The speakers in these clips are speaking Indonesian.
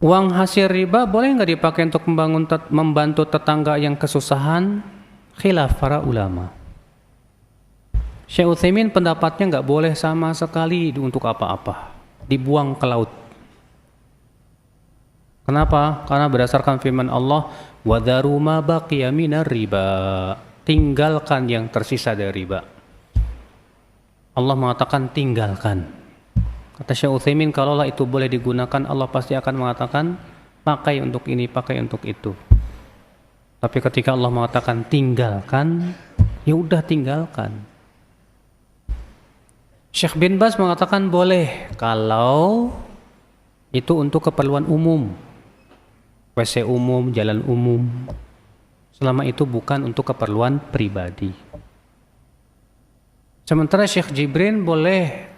Uang hasil riba boleh nggak dipakai untuk membantu tetangga yang kesusahan? Khilaf para ulama. Syekh Utsaimin pendapatnya nggak boleh sama sekali untuk apa-apa, dibuang ke laut. Kenapa? Karena berdasarkan firman Allah, وَذَرُوا مَا بَقِيَ مِنَ الرِّبَا, tinggalkan yang tersisa dari riba. Allah mengatakan tinggalkan. Kata Syekh Utsaimin, kalaulah itu boleh digunakan, Allah pasti akan mengatakan pakai untuk ini, pakai untuk itu. Tapi ketika Allah mengatakan tinggalkan, ya udah tinggalkan. Syekh bin Baz mengatakan boleh kalau itu untuk keperluan umum, WC umum, jalan umum, selama itu bukan untuk keperluan pribadi. Sementara Syekh Jibrin boleh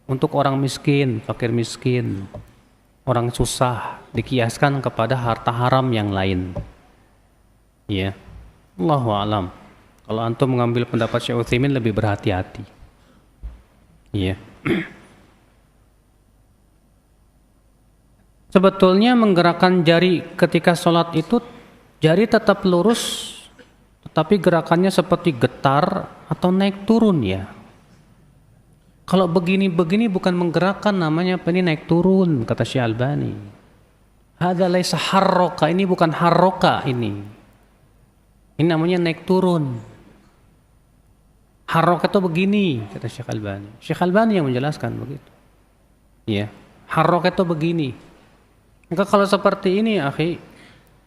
untuk orang miskin, fakir miskin, orang susah, dikiaskan kepada harta haram yang lain. Ya, Allahu a'lam. Kalau antum mengambil pendapat Syekh Utsaimin lebih berhati-hati. Ya. Sebetulnya menggerakkan jari ketika sholat itu, jari tetap lurus, tetapi gerakannya seperti getar atau naik turun ya. Kalau begini-begini bukan menggerakkan, namanya apa ini, naik turun, kata Syekh Albani. Hadza laisa harroka, ini bukan harroka ini. Ini namanya naik turun. Harroka itu begini, kata Syekh Albani. Syekh Albani yang menjelaskan begitu. Ya, harroka itu begini. Maka kalau seperti ini, akhi,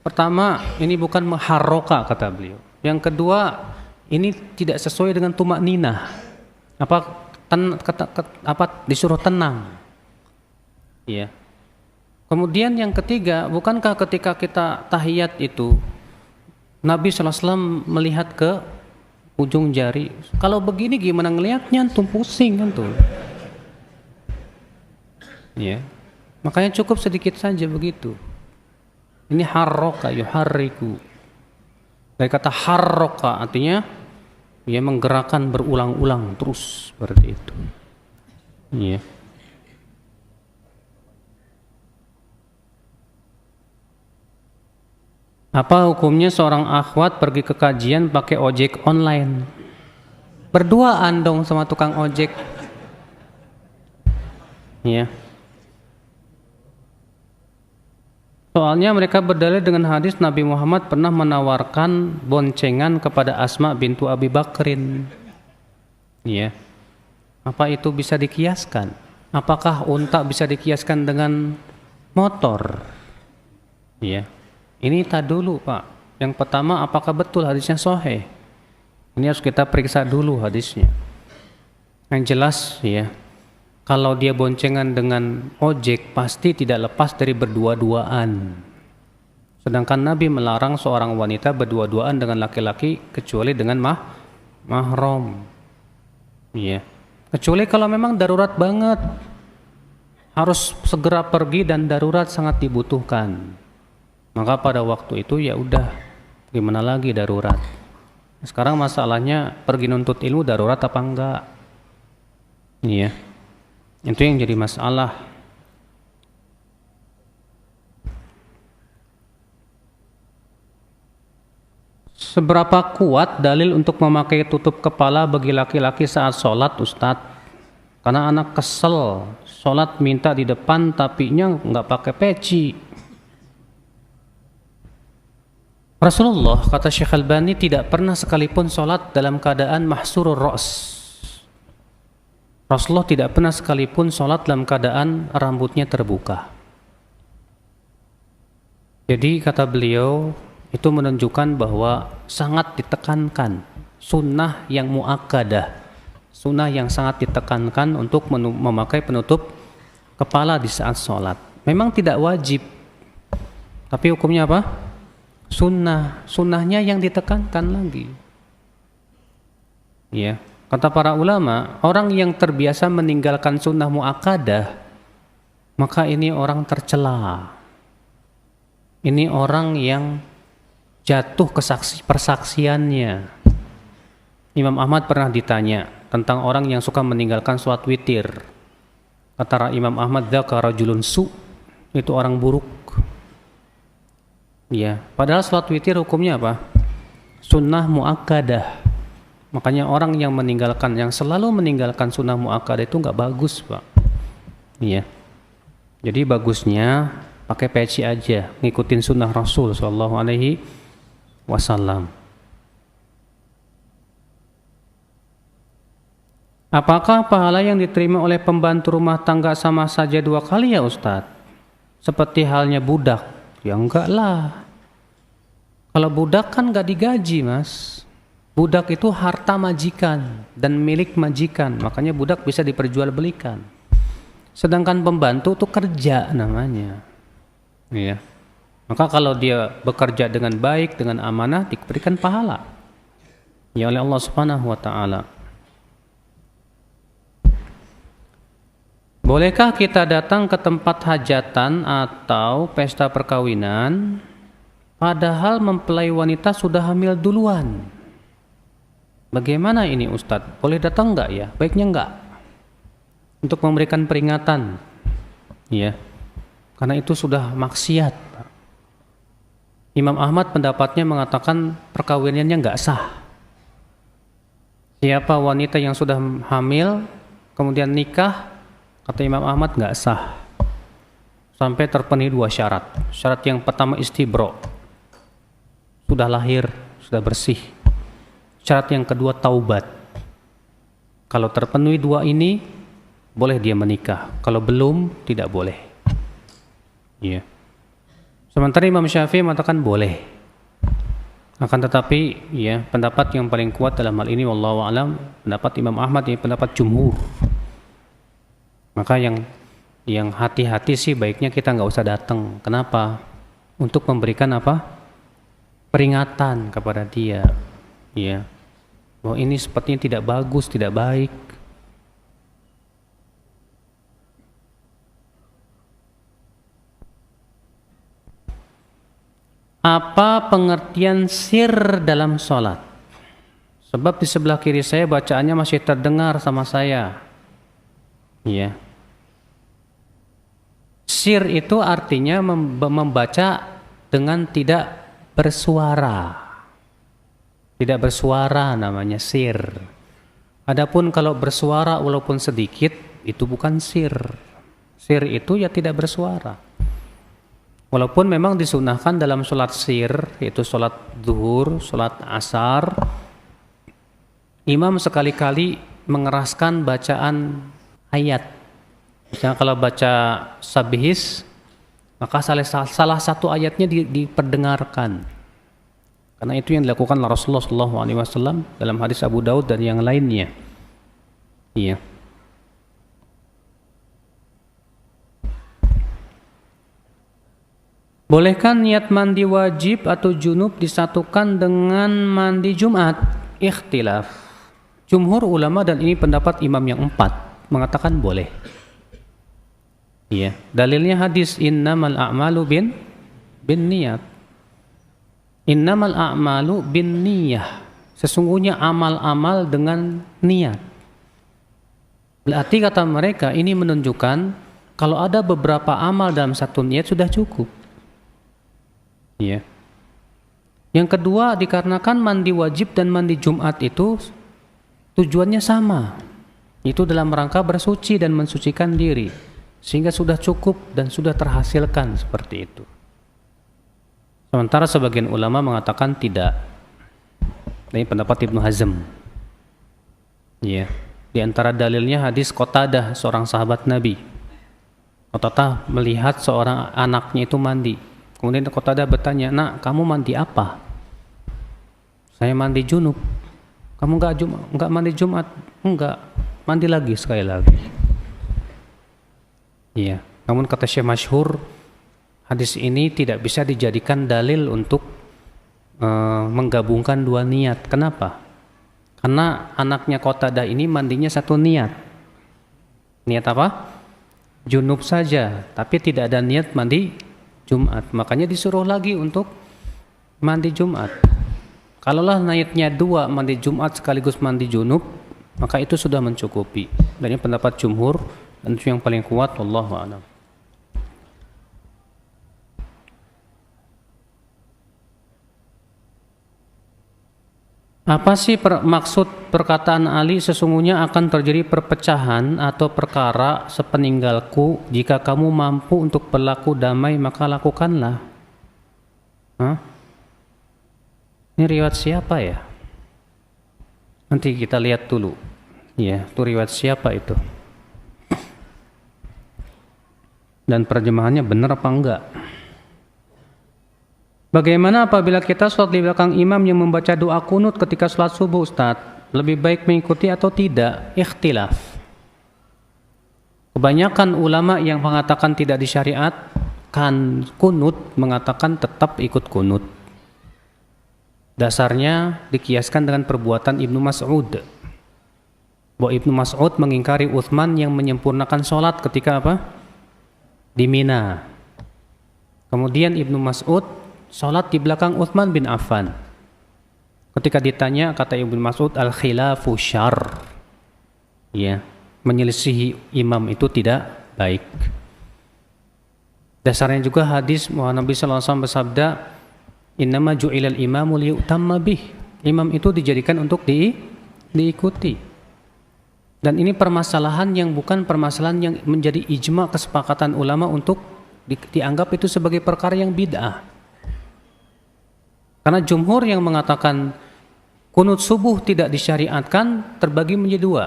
pertama ini bukan mengharroka, kata beliau. Yang kedua, ini tidak sesuai dengan tumak ninah. Disuruh tenang. Ya. Kemudian yang ketiga, bukankah ketika kita tahiyat itu Nabi SAW melihat ke ujung jari? Kalau begini gimana ngelihatnya? Antum pusing kan tuh. Ya. Makanya cukup sedikit saja begitu. Ini harroka yuharriku. Dari kata harroka artinya dia menggerakkan berulang-ulang terus seperti itu. Iya. Apa hukumnya seorang akhwat pergi ke kajian pakai ojek online? Berduaan dong sama tukang ojek. Iya. Soalnya mereka berdalil dengan hadis Nabi Muhammad pernah menawarkan boncengan kepada Asma bintu Abi Bakrin. Ya. Apa itu bisa dikiaskan? Apakah unta bisa dikiaskan dengan motor? Ya. Ini tak dulu, Pak. Yang pertama, apakah betul hadisnya sahih? Ini harus kita periksa dulu hadisnya. Yang jelas, ya. Kalau dia boncengan dengan ojek, pasti tidak lepas dari berdua-duaan. Sedangkan Nabi melarang seorang wanita berdua-duaan dengan laki-laki kecuali dengan mahram. Iya. Kecuali kalau memang darurat banget, harus segera pergi dan darurat sangat dibutuhkan. Maka pada waktu itu ya udah, gimana lagi darurat. Sekarang masalahnya pergi nuntut ilmu darurat apa enggak? Iya. Itu yang jadi masalah. Seberapa kuat dalil untuk memakai tutup kepala bagi laki-laki saat sholat, Ustadz? Karena anak kesel, sholat minta di depan tapinya nggak pakai peci. Rasulullah, kata Syekh Albani, tidak pernah sekalipun sholat dalam keadaan mahsurur ra's. Rasulullah tidak pernah sekalipun sholat dalam keadaan rambutnya terbuka. Jadi kata beliau, itu menunjukkan bahwa sangat ditekankan sunnah yang muakkadah, sunnah yang sangat ditekankan untuk memakai penutup kepala di saat sholat. Memang tidak wajib, tapi hukumnya apa? Sunnah, sunnahnya yang ditekankan lagi. Ya. Kata para ulama, orang yang terbiasa meninggalkan sunnah muakkadah, maka ini orang tercela. Ini orang yang jatuh ke persaksiannya. Imam Ahmad pernah ditanya tentang orang yang suka meninggalkan sholat witir. Kata Imam Ahmad, dzaka rajulun su, itu orang buruk. Ya, padahal salat witir hukumnya apa? Sunnah muakkadah. Makanya orang yang selalu meninggalkan sunnah muakkadah itu nggak bagus, Pak. Iya. Jadi bagusnya pakai peci aja, ngikutin sunnah Rasul Shallallahu Alaihi Wasallam. Apakah pahala yang diterima oleh pembantu rumah tangga sama saja 2 kali ya Ustadz? Seperti halnya budak? Ya enggak lah. Kalau budak kan nggak digaji, Mas. Budak itu harta majikan dan milik majikan, makanya budak bisa diperjualbelikan. Sedangkan pembantu itu kerja namanya. Iya. Maka kalau dia bekerja dengan baik, dengan amanah, diberikan pahala ya oleh Allah Subhanahu wa taala. Bolehkah kita datang ke tempat hajatan atau pesta perkawinan padahal mempelai wanita sudah hamil duluan? Bagaimana ini Ustadz? Boleh datang enggak ya? Baiknya enggak. Untuk memberikan peringatan. Ya. Karena itu sudah maksiat. Imam Ahmad pendapatnya mengatakan perkawinannya enggak sah. Siapa wanita yang sudah hamil kemudian nikah, kata Imam Ahmad enggak sah. Sampai terpenuhi 2 syarat. Syarat yang pertama istibro. Sudah lahir, sudah bersih. Syarat yang kedua taubat. Kalau terpenuhi 2 ini, boleh dia menikah. Kalau belum, tidak boleh. Iya. Sementara Imam Syafi'i mengatakan boleh. Akan tetapi, ya, pendapat yang paling kuat dalam hal ini, wallahu a'lam, pendapat Imam Ahmad ini pendapat jumhur. Maka yang hati-hati sih baiknya kita nggak usah datang. Kenapa? Untuk memberikan apa? Peringatan kepada dia. Ya, bahwa ini sepertinya tidak bagus, tidak baik. Apa pengertian sir dalam sholat? Sebab di sebelah kiri saya bacaannya masih terdengar sama saya. Ya. Sir itu artinya membaca dengan tidak bersuara. Tidak bersuara namanya sir. Adapun kalau bersuara walaupun sedikit, itu bukan sir. Sir itu ya tidak bersuara. Walaupun memang disunahkan dalam sholat sir, yaitu sholat zuhur, sholat asar, imam sekali-kali mengeraskan bacaan ayat. Misalnya kalau baca sabihis, maka salah satu ayatnya diperdengarkan. Karena itu yang dilakukan oleh Rasulullah SAW dalam hadis Abu Daud dan yang lainnya. Iya. Bolehkah niat mandi wajib atau junub disatukan dengan mandi Jumat? Ikhtilaf. Jumhur ulama dan ini pendapat imam yang 4 mengatakan boleh. Iya. Dalilnya hadis innamal a'malu bin niyat. Innamal a'malu bin niyah. Sesungguhnya amal-amal dengan niat. Berarti kata mereka ini menunjukkan kalau ada beberapa amal dalam satu niat sudah cukup. Ya. Yang kedua dikarenakan mandi wajib dan mandi Jumat itu tujuannya sama. Itu dalam rangka bersuci dan mensucikan diri. Sehingga sudah cukup dan sudah terhasilkan seperti itu. Sementara sebagian ulama mengatakan tidak. Ini pendapat Ibnu Hazm. Ya. Di antara dalilnya hadis Qatadah, seorang sahabat Nabi. Qatadah melihat seorang anaknya itu mandi. Kemudian Qatadah bertanya, "Nak, kamu mandi apa?" "Saya mandi junub." "Kamu enggak mandi Jumat?" "Enggak." "Mandi lagi sekali lagi." Iya. Namun kata Syekh masyhur, hadis ini tidak bisa dijadikan dalil untuk menggabungkan 2 niat. Kenapa? Karena anaknya Qatadah ini mandinya satu niat. Niat apa? Junub saja, tapi tidak ada niat mandi Jumat. Makanya disuruh lagi untuk mandi Jumat. Kalaulah niatnya 2 mandi Jumat sekaligus mandi junub, maka itu sudah mencukupi. Dan ini pendapat jumhur dan itu yang paling kuat, wallahu a'lam. Apa sih maksud perkataan Ali, sesungguhnya akan terjadi perpecahan atau perkara sepeninggalku, jika kamu mampu untuk berlaku damai maka lakukanlah. Hah? Ini riwayat siapa ya? Nanti kita lihat dulu. Ya, itu riwayat siapa itu? Dan terjemahannya benar apa enggak? Bagaimana apabila kita sholat di belakang imam yang membaca doa kunut ketika sholat subuh, Ustaz? Lebih baik mengikuti atau tidak? Ikhtilaf. Kebanyakan ulama yang mengatakan tidak disyariatkan kunut mengatakan tetap ikut kunut. Dasarnya dikiaskan dengan perbuatan Ibnu Mas'ud. Bahwa Ibnu Mas'ud mengingkari Utsman yang menyempurnakan sholat ketika apa? Di Mina. Kemudian Ibnu Mas'ud sholat di belakang Utsman bin Affan. Ketika ditanya, kata Ibnu Mas'ud, al-khilafu syarr. Ya, menyelisihi imam itu tidak baik. Dasarnya juga hadis Nabi sallallahu alaihi wasallam bersabda, "Innama ju'ilal imamu liyutamma bih." Imam itu dijadikan untuk diikuti. Dan ini permasalahan yang bukan permasalahan yang menjadi ijma kesepakatan ulama untuk dianggap itu sebagai perkara yang bid'ah. Karena jumhur yang mengatakan kunut subuh tidak disyariatkan terbagi menjadi dua.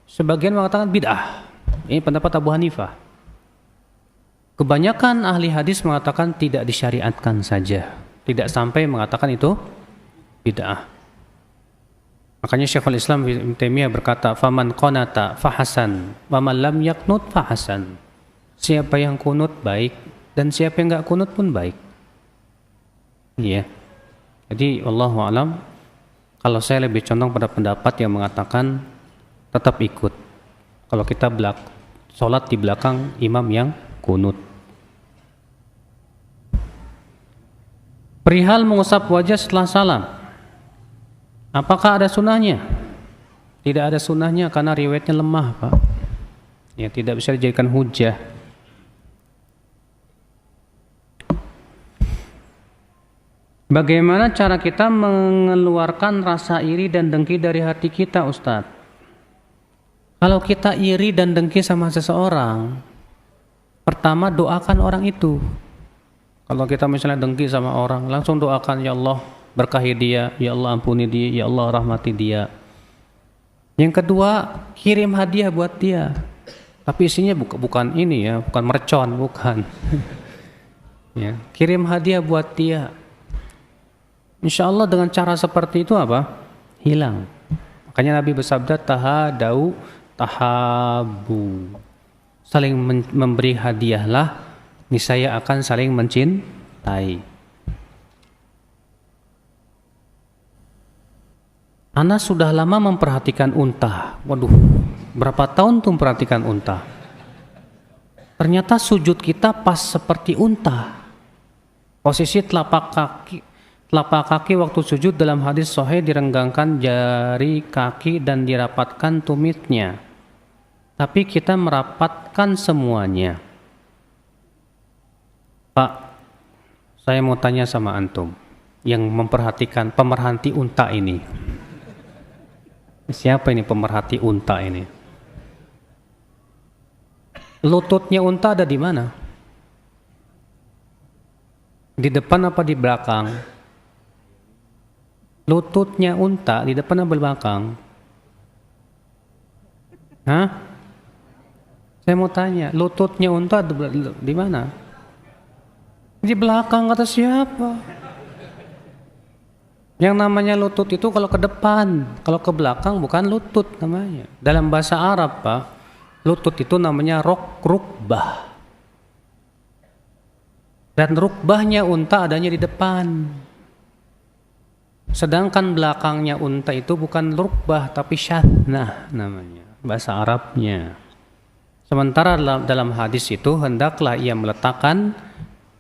Sebagian mengatakan bid'ah. Ini pendapat Abu Hanifah. Kebanyakan ahli hadis mengatakan tidak disyariatkan saja. Tidak sampai mengatakan itu bid'ah. Makanya Syekhul Islam Ibnu Taimiyah berkata, "Faman qanata fahasan, wa man lam yaqnut fahasan." Siapa yang kunut baik dan siapa yang enggak kunut pun baik. Iya. Jadi wallahu alam, kalau saya lebih condong pada pendapat yang mengatakan tetap ikut. Kalau kita sholat di belakang imam yang kunut. Perihal mengusap wajah setelah salam, apakah ada sunnahnya? Tidak ada sunnahnya karena riwayatnya lemah, Pak. Ya, tidak bisa dijadikan hujah. Bagaimana cara kita mengeluarkan rasa iri dan dengki dari hati kita, Ustadz? Kalau kita iri dan dengki sama seseorang, pertama doakan orang itu. Kalau kita misalnya dengki sama orang, langsung doakan, ya Allah berkahi dia, ya Allah ampuni dia, ya Allah rahmati dia. Yang kedua, kirim hadiah buat dia. Tapi isinya bukan ini ya, bukan mercon, bukan. Ya, kirim hadiah buat dia. Insya Allah dengan cara seperti itu apa? Hilang. Makanya Nabi bersabda, tahadau tahabu. Saling memberi hadiahlah, niscaya akan saling mencintai. Ana sudah lama memperhatikan unta. Waduh, berapa tahun tuh memperhatikan unta? Ternyata sujud kita pas seperti unta. Posisi telapak kaki waktu sujud dalam hadis sahih direnggangkan jari kaki dan dirapatkan tumitnya. Tapi kita merapatkan semuanya. Pak, saya mau tanya sama antum yang memperhatikan pemerhati unta ini. Siapa ini pemerhati unta ini? Lututnya unta ada di mana? Di depan apa di belakang? Lututnya unta di depan atau belakang? Hah? Saya mau tanya, lututnya unta di mana? Di belakang, kata siapa? Yang namanya lutut itu kalau ke depan, kalau ke belakang bukan lutut namanya. Dalam bahasa Arab, Pak, lutut itu namanya rukbah. Dan rukbahnya unta adanya di depan. Sedangkan belakangnya unta itu bukan rukbah tapi syathnah namanya, bahasa Arabnya. Sementara dalam hadis itu hendaklah ia meletakkan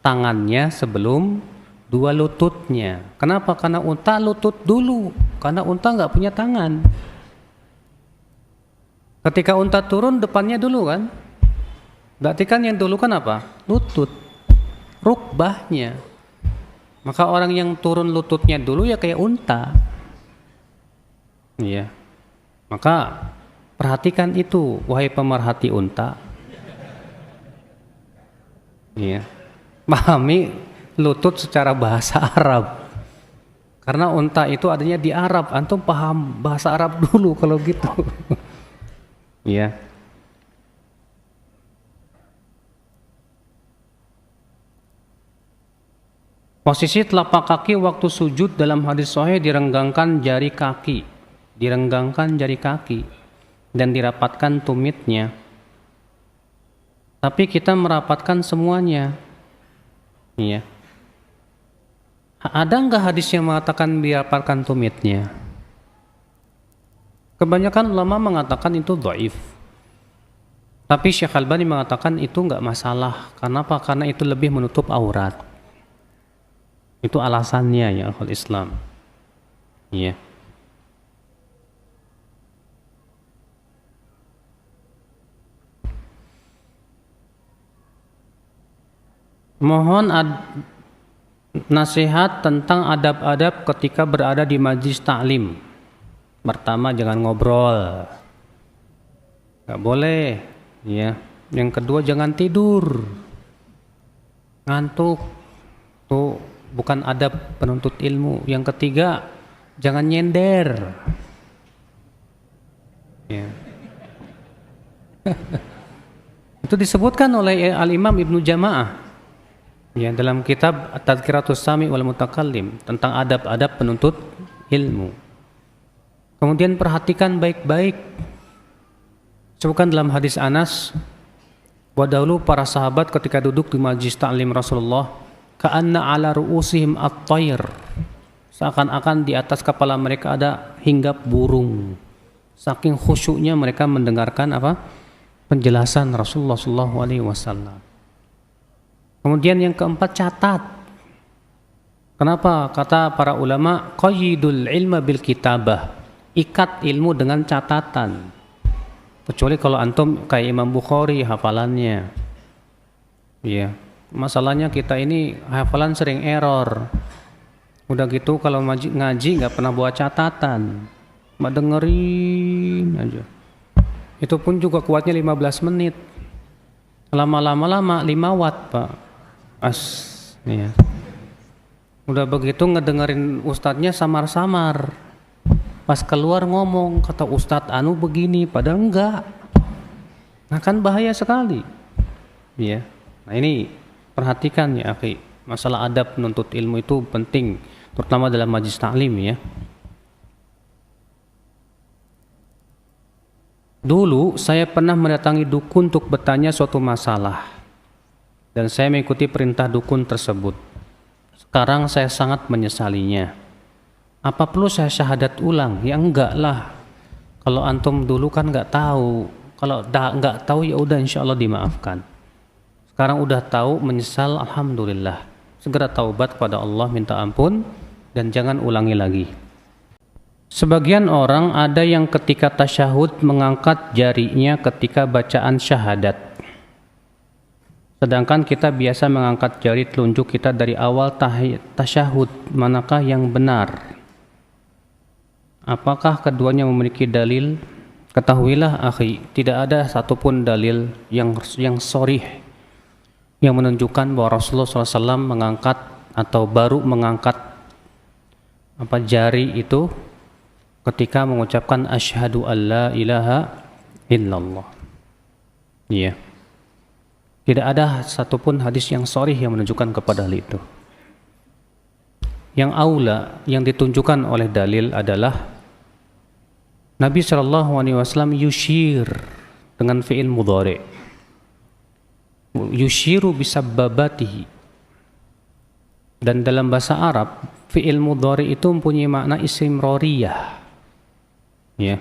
tangannya sebelum dua lututnya. Kenapa? Karena unta lutut dulu, karena unta nggak punya tangan. Ketika unta turun depannya dulu kan, berarti kan yang dulu kan apa? Lutut, rukbahnya. Maka orang yang turun lututnya dulu ya kayak unta. Iya. Maka perhatikan itu, wahai pemerhati unta. Iya. Pahami lutut secara bahasa Arab. Karena unta itu adanya di Arab. Antum paham bahasa Arab dulu kalau gitu. Iya. Posisi telapak kaki waktu sujud dalam hadis sahih direnggangkan jari kaki. Direnggangkan jari kaki dan dirapatkan tumitnya. Tapi kita merapatkan semuanya. Iya. Ada enggak hadis yang mengatakan dirapatkan tumitnya? Kebanyakan ulama mengatakan itu dhaif. Tapi Syekh Albani mengatakan itu enggak masalah. Kenapa? Karena itu lebih menutup aurat. Itu alasannya ya akhul Islam. Iya. Mohon nasihat tentang adab-adab ketika berada di majlis taklim. Pertama, jangan ngobrol, nggak boleh, ya. Yang kedua, jangan tidur, ngantuk, tuh bukan adab penuntut ilmu. Yang ketiga, jangan nyender, ya. Itu disebutkan oleh Al-Imam Ibnu Jama'ah. Ya, dalam kitab Tadhkiratus Sami wal Mutakallim tentang adab-adab penuntut ilmu. Kemudian perhatikan baik-baik. Sebutkan dalam hadis Anas, wa dahulu para sahabat ketika duduk di majlis ta'lim Rasulullah, ka'anna ala ru'usihim at-tayr. Seakan-akan di atas kepala mereka ada hinggap burung. Saking khusyuknya mereka mendengarkan apa? Penjelasan Rasulullah sallallahu alaihi wasallam. Kemudian yang keempat, catat. Kenapa? Kata para ulama, qayyidul ilma bil kitabah. Ikat ilmu dengan catatan. Kecuali kalau antum kayak Imam Bukhari hafalannya. Iya. Masalahnya kita ini hafalan sering error. Udah gitu kalau ngaji nggak pernah bawa catatan. Cuma dengerin aja. Itu pun juga kuatnya 15 menit. Lama-lama 5 watt, Pak. Ya. Udah begitu ngedengerin ustadznya samar-samar. Pas keluar ngomong, kata ustadz anu begini, padahal enggak. Nah kan bahaya sekali. Ya. Nah ini perhatikan ya akhi. Masalah adab menuntut ilmu itu penting, terutama dalam majlis taklim ya. Dulu saya pernah mendatangi dukun untuk bertanya suatu masalah. Dan saya mengikuti perintah dukun tersebut. Sekarang saya sangat menyesalinya. Apa perlu saya syahadat ulang? Ya enggak lah. Kalau antum dulu kan enggak tahu. Kalau enggak tahu ya udah insya Allah dimaafkan. Sekarang udah tahu, menyesal, alhamdulillah. Segera taubat kepada Allah, minta ampun dan jangan ulangi lagi. Sebagian orang ada yang ketika tasyahud mengangkat jarinya ketika bacaan syahadat. Sedangkan kita biasa mengangkat jari telunjuk kita dari awal tasyahud. Manakah yang benar? Apakah keduanya memiliki dalil? Ketahuilah akhi, tidak ada satupun dalil yang sharih yang menunjukkan bahwa Rasulullah SAW mengangkat atau baru mengangkat jari itu ketika mengucapkan asyhadu alla ilaha illallah. Iya. Tidak ada satupun hadis yang sharih yang menunjukkan kepada hal itu. Yang aula yang ditunjukkan oleh dalil adalah Nabi SAW yushir dengan fi'il mudhari. Yushiru bisabbabatihi. Dan dalam bahasa Arab fi'il mudhari itu mempunyai makna istimrariyah. Ya.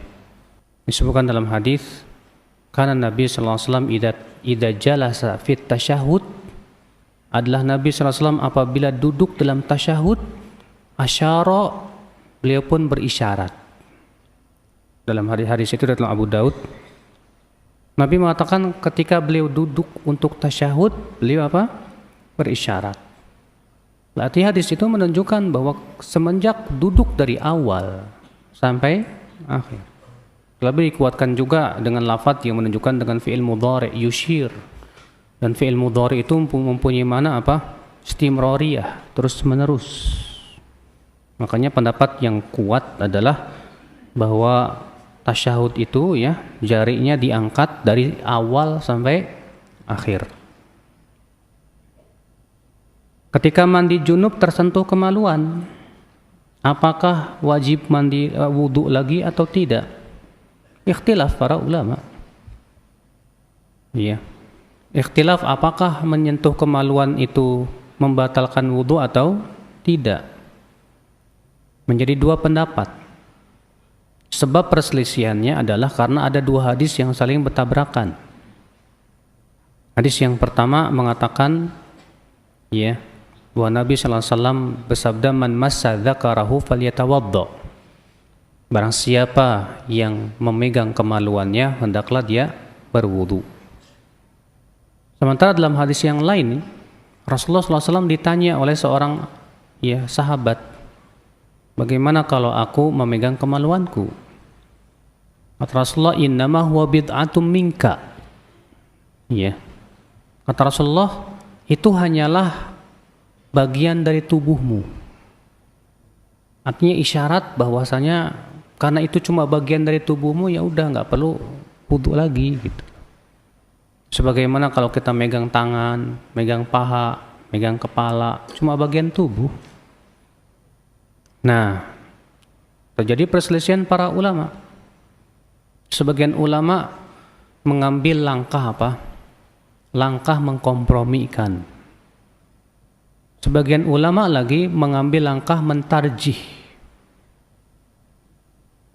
Disebutkan dalam hadis karena Nabi SAW idza jalasa fit tasyahud adalah Nabi SAW apabila duduk dalam tasyahud asyara, beliau pun berisyarat. Dalam hadis itu dalam Abu Daud, Nabi mengatakan ketika beliau duduk untuk tasyahud, beliau berisyarat. Berarti hadis itu menunjukkan bahwa semenjak duduk dari awal sampai akhir. Lebih dikuatkan juga dengan lafadz yang menunjukkan dengan fi'il mudhari' yushir. Dan fi'il mudhari' itu mempunyai mana apa? Istimrariyah, terus menerus. Makanya pendapat yang kuat adalah bahwa tasyahud itu ya jarinya diangkat dari awal sampai akhir. Ketika mandi junub tersentuh kemaluan, apakah wajib mandi wudu lagi atau tidak? Ikhtilaf para ulama. Iya. Ikhtilaf apakah menyentuh kemaluan itu membatalkan wudu atau tidak. Menjadi dua pendapat. Sebab perselisihannya adalah karena ada dua hadis yang saling bertabrakan. Hadis yang pertama mengatakan ya, bahwa Nabi sallallahu alaihi wasallam bersabda, "Man massa dzakarahu falyatawadda." Barang siapa yang memegang kemaluannya, hendaklah dia berwudu. Sementara dalam hadis yang lain, Rasulullah SAW ditanya oleh seorang ya sahabat, bagaimana kalau aku memegang kemaluanku? Kata Rasulullah, innama huwa bid'atum minka. Ya. Kata Rasulullah, itu hanyalah bagian dari tubuhmu. Artinya isyarat bahwasanya karena itu cuma bagian dari tubuhmu, ya udah nggak perlu wudu lagi gitu. Sebagaimana kalau kita megang tangan, megang paha, megang kepala, cuma bagian tubuh. Nah, terjadi perselisihan para ulama. Sebagian ulama mengambil langkah apa? Langkah mengkompromikan. Sebagian ulama lagi mengambil langkah mentarjih.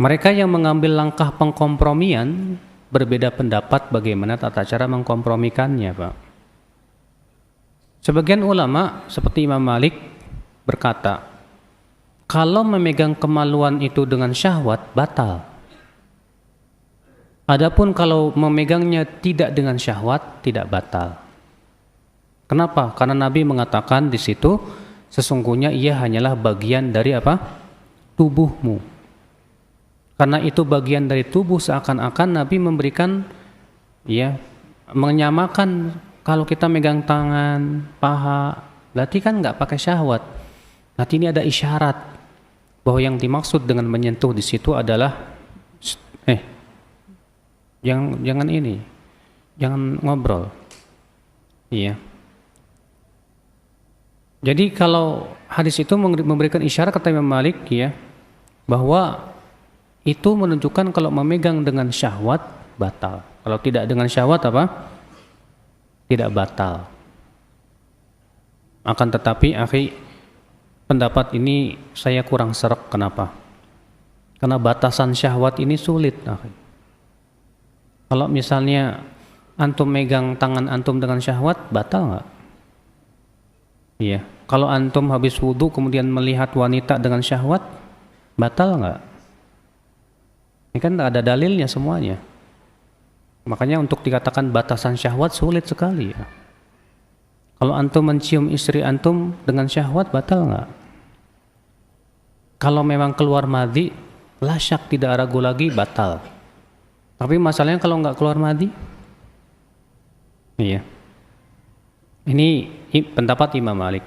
Mereka yang mengambil langkah pengkompromian berbeda pendapat bagaimana tata cara mengkompromikannya, Pak. Sebagian ulama seperti Imam Malik berkata, kalau memegang kemaluan itu dengan syahwat batal. Adapun kalau memegangnya tidak dengan syahwat tidak batal. Kenapa? Karena Nabi mengatakan di situ sesungguhnya ia hanyalah bagian dari apa? Tubuhmu. Karena itu bagian dari tubuh, seakan-akan Nabi memberikan ya menyamakan kalau kita megang tangan, paha, berarti kan nggak pakai syahwat. Nanti ini ada isyarat bahwa yang dimaksud dengan menyentuh di situ adalah jangan ini, jangan ngobrol. Iya. Jadi kalau hadis itu memberikan isyarat kata Imam Malik ya bahwa itu menunjukkan kalau memegang dengan syahwat batal. Kalau tidak dengan syahwat apa? Tidak batal. Akan tetapi akhi, pendapat ini saya kurang serek. Kenapa? Karena batasan syahwat ini sulit, akhi. Kalau misalnya antum megang tangan antum dengan syahwat, batal nggak? Iya. Kalau antum habis wudu kemudian melihat wanita dengan syahwat, batal nggak? Ini kan ada dalilnya semuanya. Makanya untuk dikatakan batasan syahwat sulit sekali ya. Kalau antum mencium istri antum dengan syahwat batal nggak? Kalau memang keluar madhi, la syak tidak ragu lagi batal. Tapi masalahnya kalau nggak keluar madhi, iya. Ini pendapat Imam Malik.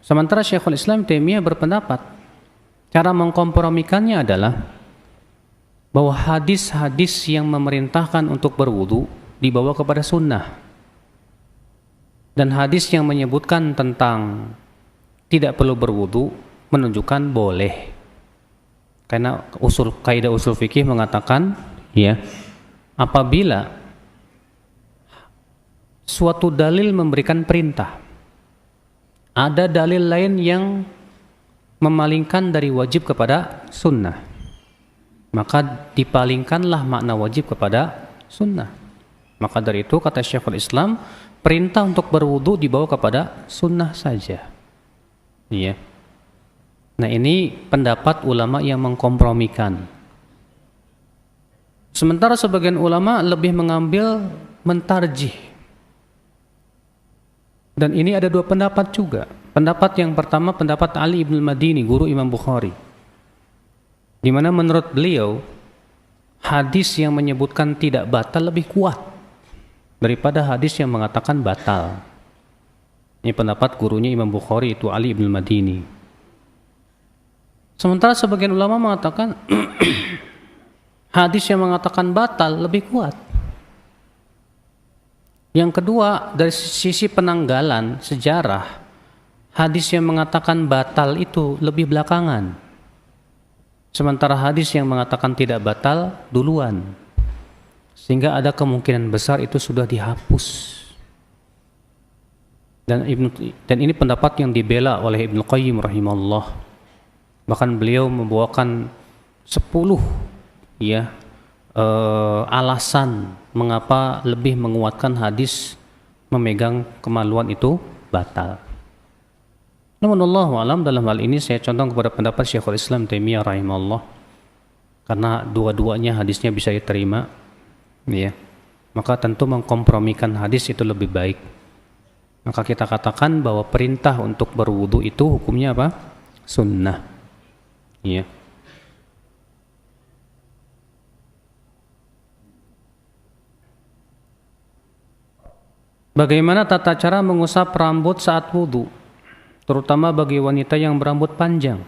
Sementara Syekhul Islam Taimiyah berpendapat cara mengkompromikannya adalah bahwa hadis-hadis yang memerintahkan untuk berwudu dibawa kepada sunnah, dan hadis yang menyebutkan tentang tidak perlu berwudu menunjukkan boleh, karena kaidah usul fikih mengatakan ya apabila suatu dalil memberikan perintah, ada dalil lain yang memalingkan dari wajib kepada sunnah, maka dipalingkanlah makna wajib kepada sunnah. Maka dari itu kata Syekhul Islam, perintah untuk berwudu dibawa kepada sunnah saja. Iya. Nah ini pendapat ulama yang mengkompromikan. Sementara sebagian ulama lebih mengambil mentarjih. Dan ini ada dua pendapat juga. Pendapat yang pertama pendapat Ali ibn Madini, guru Imam Bukhari, di mana menurut beliau hadis yang menyebutkan tidak batal lebih kuat daripada hadis yang mengatakan batal. Ini pendapat gurunya Imam Bukhari, itu Ali ibn Madini. Sementara sebagian ulama mengatakan hadis yang mengatakan batal lebih kuat. Yang kedua, dari sisi penanggalan sejarah, hadis yang mengatakan batal itu lebih belakangan. Sementara hadis yang mengatakan tidak batal duluan. Sehingga ada kemungkinan besar itu sudah dihapus. Dan ini pendapat yang dibela oleh Ibnu Qayyim rahimahullah. Bahkan beliau membawakan 10 alasan mengapa lebih menguatkan hadis memegang kemaluan itu batal. Namun Allahu a'lam, dalam hal ini saya condong kepada pendapat Syekhul Islam Taimiyah rahimahullah, karena dua-duanya hadisnya bisa diterima, ya. Maka tentu mengkompromikan hadis itu lebih baik. Maka kita katakan bahwa perintah untuk berwudu itu hukumnya apa? Sunnah. Ya. Bagaimana tata cara mengusap rambut saat wudu, terutama bagi wanita yang berambut panjang?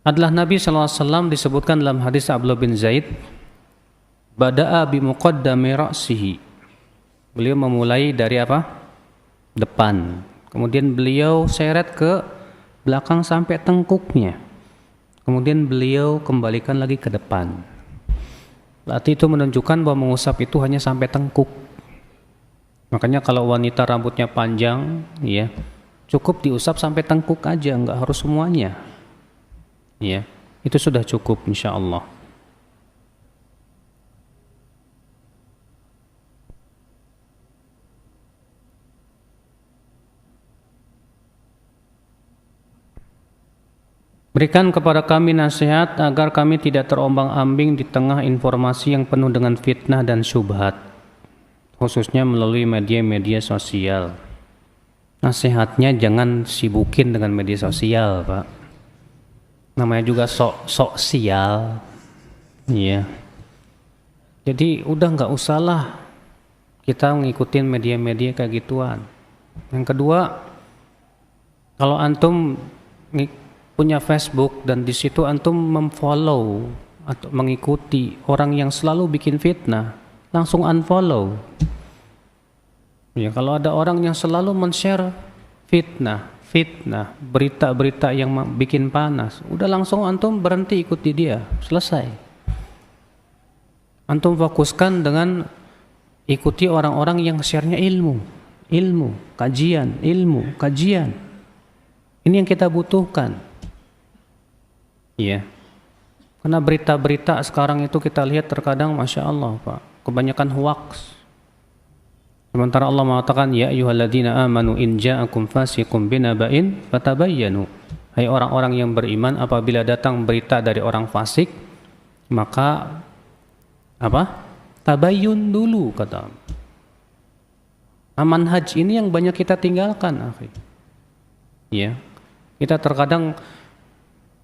Adalah Nabi SAW disebutkan dalam hadis Abdullah bin Zaid, bada'a bi muqaddami ra'sihi. Beliau memulai dari apa? Depan. Kemudian beliau seret ke belakang sampai tengkuknya. Kemudian beliau kembalikan lagi ke depan. Berarti itu menunjukkan bahwa mengusap itu hanya sampai tengkuk. Makanya kalau wanita rambutnya panjang, ya, cukup diusap sampai tengkuk aja, nggak harus semuanya. Ya, itu sudah cukup insya Allah. Berikan kepada kami nasihat agar kami tidak terombang-ambing di tengah informasi yang penuh dengan fitnah dan syubhat, khususnya melalui media-media sosial. Nasihatnya jangan sibukin dengan media sosial, Pak. Namanya juga sok sial. Iya. Jadi udah nggak usahlah kita ngikutin media-media kayak gituan. Yang kedua, kalau antum punya Facebook dan di situ antum memfollow atau mengikuti orang yang selalu bikin fitnah, langsung unfollow. Ya, kalau ada orang yang selalu men-share fitnah, berita-berita yang bikin panas, udah langsung antum berhenti ikuti dia, selesai. Antum fokuskan dengan ikuti orang-orang yang share-nya ilmu, kajian. Ini yang kita butuhkan. Iya. Karena berita-berita sekarang itu kita lihat terkadang Masya Allah, Pak, kebanyakan hoax. Sementara Allah mengatakan, ya ayyuhalladzina amanu in ja'akum fasiqun binaba'in fatabayyanu. Hai orang-orang yang beriman, apabila datang berita dari orang fasik, maka apa? Tabayyun dulu, kata. Manhaj ini yang banyak kita tinggalkan, akhi. Ya. Kita terkadang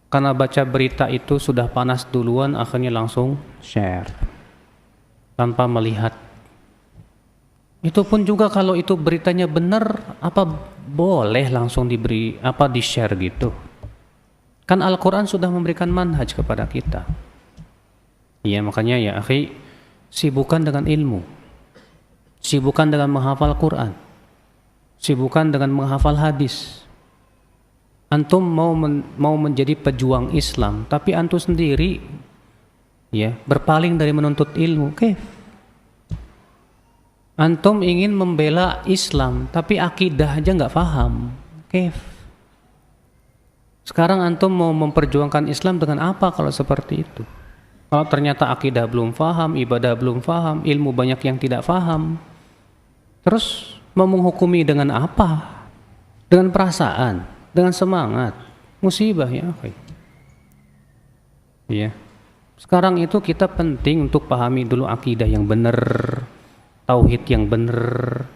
karena baca berita itu sudah panas duluan, akhirnya langsung share tanpa melihat. Itu pun juga kalau itu beritanya benar, apa boleh langsung di-share gitu? Kan Al-Quran sudah memberikan manhaj kepada kita. Iya, makanya ya akhi, sibukkan dengan ilmu, sibukkan dengan menghafal Quran, sibukkan dengan menghafal hadis. Antum mau menjadi pejuang Islam, tapi antum sendiri ya berpaling dari menuntut ilmu. Oke. Antum ingin membela Islam, tapi akidah aja nggak paham. Oke. Sekarang antum mau memperjuangkan Islam dengan apa kalau seperti itu? Kalau ternyata akidah belum paham, ibadah belum paham, ilmu banyak yang tidak paham, terus mau menghukumi dengan apa? Dengan perasaan, dengan semangat, musibah ya. Oke. Iya. Sekarang itu kita penting untuk pahami dulu akidah yang benar, tauhid yang benar,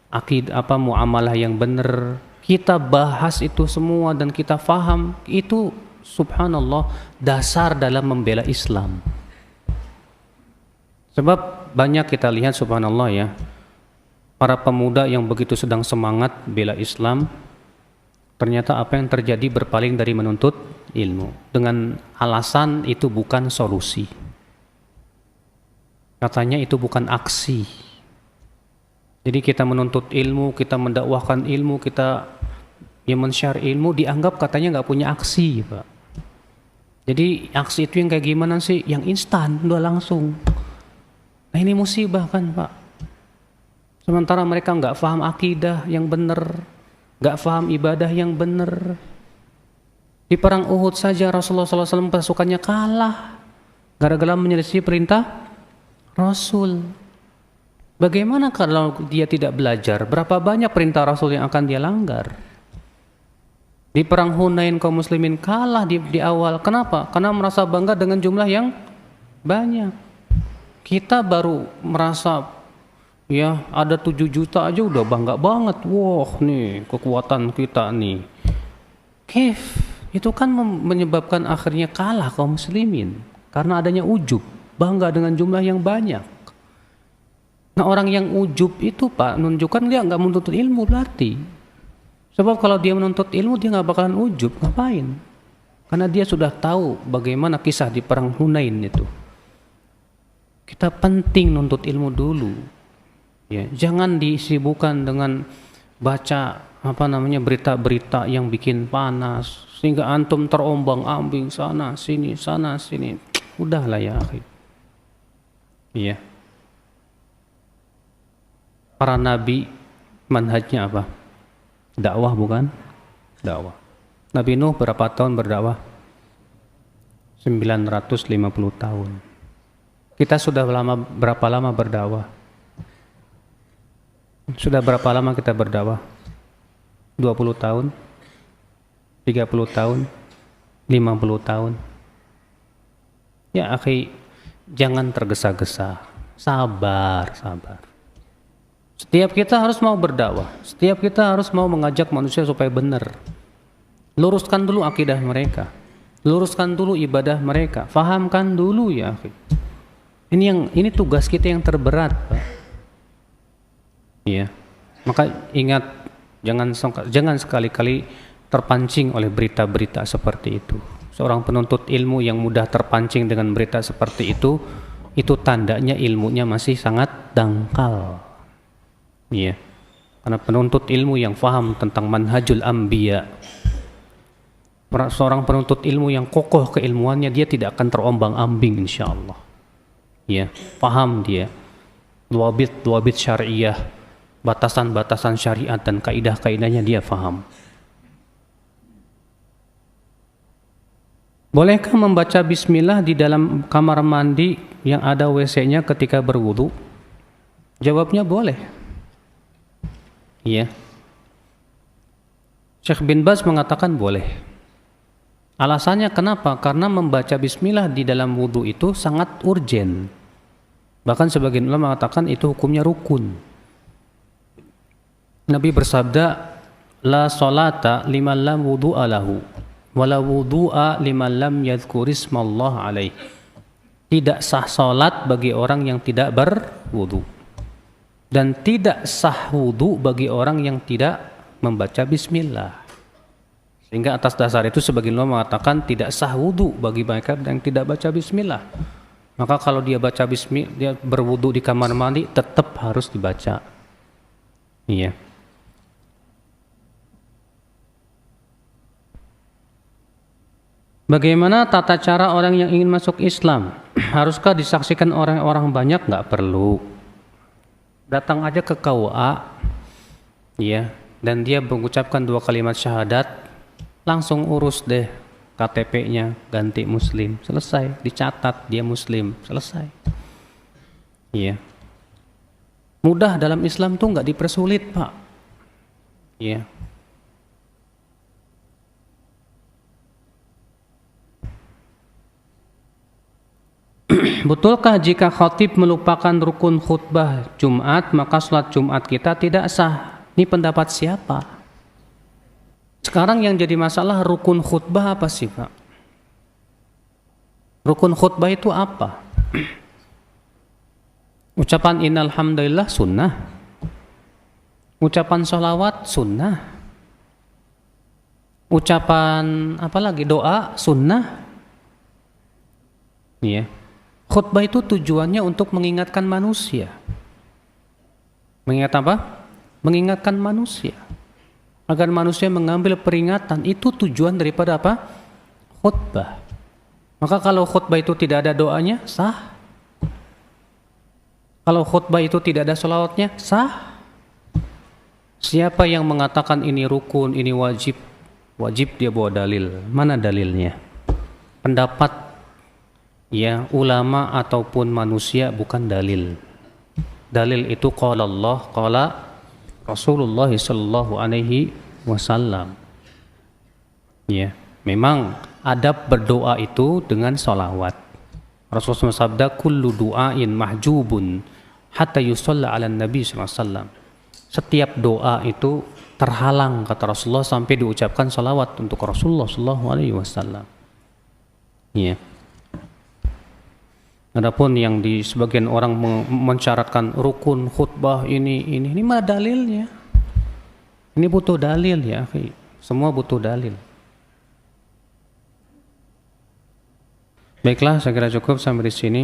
akidah muamalah yang benar. Kita bahas itu semua dan kita faham, itu subhanallah dasar dalam membela Islam. Sebab banyak kita lihat subhanallah ya, para pemuda yang begitu sedang semangat bela Islam, ternyata apa yang terjadi berpaling dari menuntut ilmu dengan alasan itu bukan solusi. Katanya itu bukan aksi. Jadi kita menuntut ilmu, kita mendakwahkan ilmu, kita men-share ilmu, dianggap katanya nggak punya aksi, Pak. Jadi aksi itu yang kayak gimana sih? Yang instan, udah langsung. Nah ini musibah kan, Pak. Sementara mereka nggak paham akidah yang benar, nggak paham ibadah yang benar. Di perang Uhud saja Rasulullah SAW pasukannya kalah gara-gara menyelisih perintah Rasul. Bagaimana kalau dia tidak belajar? Berapa banyak perintah Rasul yang akan dia langgar? Di perang Hunain kaum muslimin kalah di awal. Kenapa? Karena merasa bangga dengan jumlah yang banyak. Kita baru merasa ya ada 7 juta aja udah bangga banget. Wah nih kekuatan kita nih. Kif, itu kan menyebabkan akhirnya kalah kaum muslimin. Karena adanya ujub, bangga dengan jumlah yang banyak. Nah orang yang ujub itu Pak, menunjukkan dia nggak menuntut ilmu berarti. Sebab kalau dia menuntut ilmu dia nggak bakalan ujub, ngapain? Karena dia sudah tahu bagaimana kisah di perang Hunain itu. Kita penting nuntut ilmu dulu. Ya, jangan disibukkan dengan baca berita-berita yang bikin panas sehingga antum terombang-ambing sana sini. Udahlah ya akhi. Iya. Para nabi manhajnya apa? Dakwah bukan? Dakwah. Nabi Nuh berapa tahun berdakwah? 950 tahun. Kita sudah berapa lama berdakwah? Sudah berapa lama kita berdakwah? 20 tahun? 30 tahun? 50 tahun? Ya akhi, jangan tergesa-gesa. Sabar. Setiap kita harus mau berdakwah. Setiap kita harus mau mengajak manusia supaya benar. Luruskan dulu akidah mereka. Luruskan dulu ibadah mereka. Fahamkan dulu ya akhi. Ini tugas kita yang terberat, Pak. Iya. Maka ingat, jangan sekali-kali terpancing oleh berita-berita seperti itu. Seorang penuntut ilmu yang mudah terpancing dengan berita seperti itu tandanya ilmunya masih sangat dangkal. Iya. Karena penuntut ilmu yang faham tentang manhajul anbiya, seorang penuntut ilmu yang kokoh keilmuannya, dia tidak akan terombang-ambing insyaallah. Ya, paham dia duabit syariah, batasan-batasan syariat dan kaidah-kaidahnya dia paham. Bolehkah membaca bismillah di dalam kamar mandi yang ada WC-nya ketika berwudu? Jawabnya boleh. Iya. Syekh bin Baz mengatakan boleh. Alasannya kenapa? Karena membaca bismillah di dalam wudu itu sangat urgen. Bahkan sebagian ulama mengatakan itu hukumnya rukun. Nabi bersabda, la salata liman lam wudu'a lahu, wala wudu'a liman lam yadhkurismallah alaih. Tidak sah salat bagi orang yang tidak berwudu. Dan tidak sah wudu bagi orang yang tidak membaca bismillah. Sehingga atas dasar itu sebagian ulama mengatakan tidak sah wudu bagi mereka yang tidak baca bismillah. Maka kalau dia baca bismillah, dia berwudu di kamar mandi, tetap harus dibaca. Iya. Bagaimana tata cara orang yang ingin masuk Islam? Haruskah disaksikan orang-orang banyak? Nggak perlu. Datang aja ke KUA, ya, dan dia mengucapkan 2 kalimat syahadat, langsung urus deh KTP-nya, ganti muslim, selesai, dicatat dia muslim, selesai. Iya. Mudah dalam Islam tuh nggak dipersulit, Pak. Iya. Betulkah jika khatib melupakan rukun khutbah Jumat, maka sholat Jumat kita tidak sah? Ini pendapat siapa? Sekarang yang jadi masalah rukun khutbah apa sih, Pak? Rukun khutbah itu apa? Ucapan innal hamdalillah sunnah. Ucapan sholawat sunnah. Ucapan apa lagi, doa sunnah. Iya. Khutbah itu tujuannya untuk mengingatkan manusia. Mengingat apa? Mengingatkan manusia. Agar manusia mengambil peringatan, itu tujuan daripada apa? Khutbah. Maka kalau khutbah itu tidak ada doanya, sah. Kalau khutbah itu tidak ada sholawatnya, sah. Siapa yang mengatakan ini rukun, ini wajib, wajib dia bawa dalil. Mana dalilnya? Pendapat ya ulama ataupun manusia bukan dalil. Dalil itu qala Allah, qala Rasulullah sallallahu alaihi wasallam. Ya, memang adab berdoa itu dengan sholawat. Rasulullah sabda kullu du'ain mahjubun hatta yusalla ala nabi sallallahu alaihi wasallam. Setiap doa itu terhalang kata Rasulullah sampai diucapkan salawat untuk Rasulullah sallallahu alaihi wasallam. Ya. Adapun yang di sebagian orang mensyaratkan rukun khutbah ini mana dalilnya? Ini butuh dalil ya, akhi. Semua butuh dalil. Baiklah, saya kira cukup sampai di sini.